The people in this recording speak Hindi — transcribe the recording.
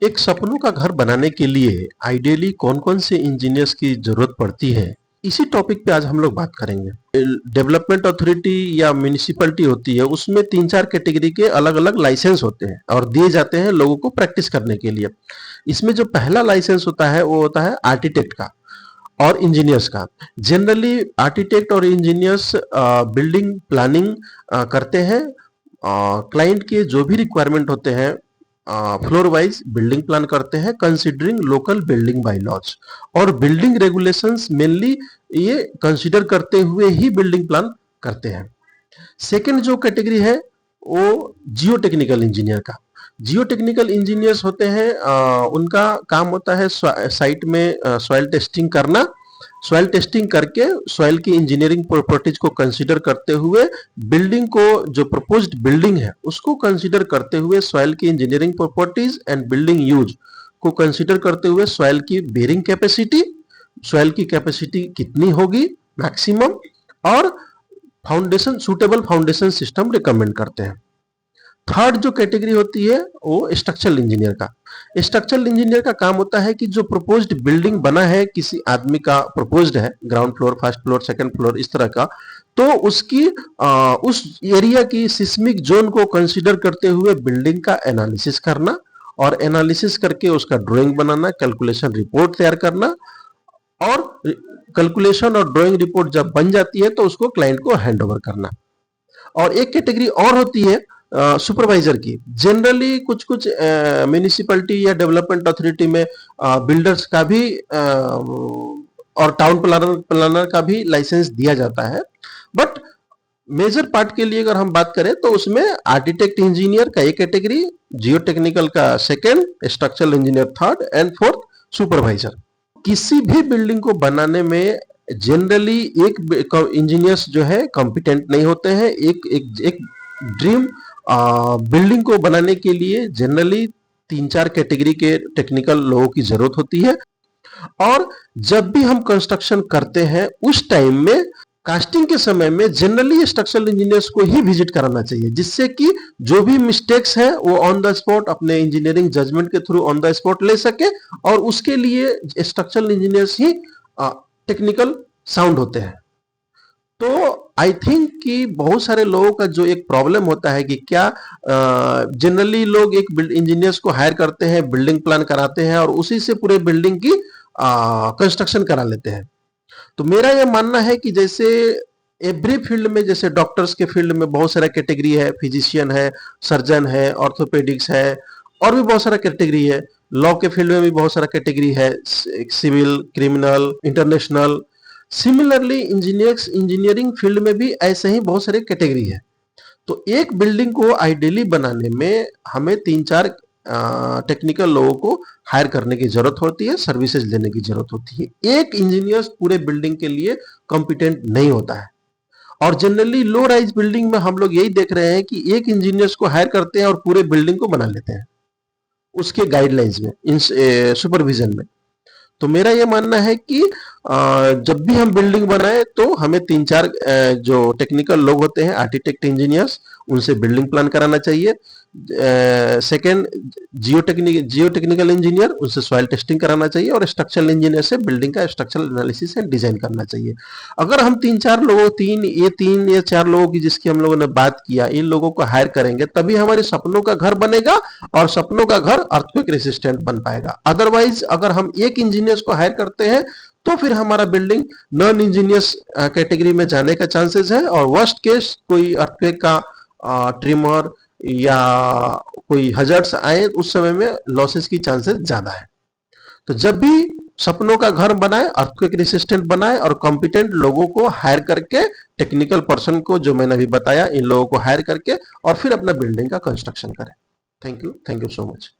एक सपनों का घर बनाने के लिए आइडियली कौन-कौन से इंजीनियर्स की ज़रूरत पड़ती है, इसी टॉपिक पे आज हम लोग बात करेंगे। डेवलपमेंट अथॉरिटी या म्युनिसिपैलिटी होती है, उसमें 3-4 कैटेगरी के अलग-अलग लाइसेंस होते हैं और दिए जाते हैं लोगों को प्रैक्टिस करने के लिए। इसमें जो पहला लाइसेंस होता है, वो होता है आर्किटेक्ट का और इंजीनियर्स का। जनरली आर्किटेक्ट और इंजीनियर्स बिल्डिंग प्लानिंग करते हैं। क्लाइंट के जो भी रिक्वायरमेंट होते हैं फ्लोर वाइज बिल्डिंग प्लान करते हैं considering local building bylaws और बिल्डिंग रेगुलेशंस मेनली ये कंसीडर करते हुए ही बिल्डिंग प्लान करते हैं। सेकंड जो कैटेगरी है वो जियो टेक्निकल इंजीनियर का। जियो टेक्निकल इंजीनियर्स होते हैं उनका काम होता है साइट में सॉइल टेस्टिंग करना। सॉइल टेस्टिंग करके सॉइल की इंजीनियरिंग प्रॉपर्टीज को कंसीडर करते हुए बिल्डिंग को जो प्रपोज्ड बिल्डिंग है उसको कंसीडर करते हुए सॉइल की engineering properties and building use को कंसीडर करते हुए सॉइल की बेरिंग कैपेसिटी, सॉइल की कैपेसिटी कितनी होगी मैक्सिमम, और foundation suitable foundation system recommend करते हैं। थर्ड जो कैटेगरी होती है वो स्ट्रक्चरल इंजीनियर का। स्ट्रक्चरल इंजीनियर का काम होता है कि जो प्रपोज्ड बिल्डिंग बना है, किसी आदमी का प्रपोज्ड है, ground floor, first floor, second floor, इस तरह का, तो उसकी उस एरिया की सिस्मिक जोन को कंसीडर करते हुए बिल्डिंग का एनालिसिस करना और एनालिसिस करके उसका ड्राइंग बनाना, कैलकुलेशन रिपोर्ट तैयार करना, और कैलकुलेशन और ड्राइंग रिपोर्ट जब बन जाती है तो उसको क्लाइंट को हैंड ओवर करना। और एक कैटेगरी और होती है सुपरवाइजर की। जनरली कुछ कुछ म्युनिसिपैलिटी या डेवलपमेंट अथॉरिटी में बिल्डर्स का भी और टाउन प्लानर का भी लाइसेंस दिया जाता है। बट मेजर पार्ट के लिए अगर हम बात करें तो उसमें आर्किटेक्ट इंजीनियर का एक कैटेगरी, जियो टेक्निकल का second, structural engineer third and fourth supervisor. किसी भी बिल्डिंग को बनाने में जनरली एक इंजीनियर्स जो है कॉम्पिटेंट नहीं होते हैं। एक ड्रीम बिल्डिंग को बनाने के लिए जनरली 3-4 कैटेगरी के टेक्निकल लोगों की जरूरत होती है। और जब भी हम कंस्ट्रक्शन करते हैं उस टाइम में कास्टिंग के समय में जनरली स्ट्रक्चरल इंजीनियर्स को ही विजिट कराना चाहिए, जिससे कि जो भी मिस्टेक्स है वो ऑन द स्पॉट अपने इंजीनियरिंग जजमेंट के थ्रू ऑन द स्पॉट ले सके, और उसके लिए स्ट्रक्चरल इंजीनियर्स ही टेक्निकल साउंड होते हैं। तो आई थिंक कि बहुत सारे लोगों का जो एक प्रॉब्लम होता है कि क्या जनरली लोग एक इंजीनियर्स को हायर करते हैं, बिल्डिंग प्लान कराते हैं और उसी से पूरे बिल्डिंग की कंस्ट्रक्शन करा लेते हैं। तो मेरा यह मानना है कि जैसे एवरी फील्ड में, जैसे डॉक्टर्स के फील्ड में बहुत सारा कैटेगरी है, फिजिशियन है, सर्जन है, ऑर्थोपेडिक्स है, और भी बहुत सारा कैटेगरी है। लॉ के फील्ड में भी बहुत सारा कैटेगरी है, civil, criminal, international. Similarly engineering field में भी ऐसे ही बहुत सारे कैटेगरी है। तो एक बिल्डिंग को आइडियली बनाने में हमें 3-4 टेक्निकल लोगों को हायर करने की जरूरत होती है, सर्विसेज लेने की जरूरत होती है। एक इंजीनियर पूरे बिल्डिंग के लिए कॉम्पिटेंट नहीं होता है। और जनरली लो राइज बिल्डिंग में हम लोग यही देख रहे हैं कि एक इंजीनियर्स को हायर करते हैं और पूरे बिल्डिंग को बना लेते हैं उसके गाइडलाइंस में, इन सुपरविजन में। तो मेरा ये मानना है कि जब भी हम बिल्डिंग बनाए तो हमें 3-4 जो टेक्निकल लोग होते हैं, आर्किटेक्ट, इंजीनियर्स, उनसे बिल्डिंग प्लान कराना चाहिए। सेकेंड जियो टेक्निकल इंजीनियर, उनसे सॉइल टेस्टिंग कराना चाहिए, और स्ट्रक्चरल इंजीनियर से बिल्डिंग का स्ट्रक्चरल एनालिसिस एंड डिजाइन करना चाहिए। अगर हम 3 या 4 लोगों की जिसकी हम लोगों ने बात किया, इन लोगों को हायर करेंगे तभी हमारे सपनों का घर बनेगा और सपनों का घर अर्थक्वेक रेसिस्टेंट बन पाएगा। अदरवाइज अगर हम एक इंजीनियर्स को हायर करते हैं तो फिर हमारा बिल्डिंग नॉन इंजीनियर्स कैटेगरी में जाने का चांसेस है, और वर्स्ट केस कोई अर्थक्वेक का ट्रिमर या कोई हजार्ड्स आए उस समय में लॉसेस की चांसेस ज्यादा है। तो जब भी सपनों का घर बनाए, अर्थक्वेक रेसिस्टेंट बनाए, और कॉम्पिटेंट लोगों को हायर करके, टेक्निकल पर्सन को जो मैंने अभी बताया, इन लोगों को हायर करके और फिर अपना बिल्डिंग का कंस्ट्रक्शन करें। Thank you so much.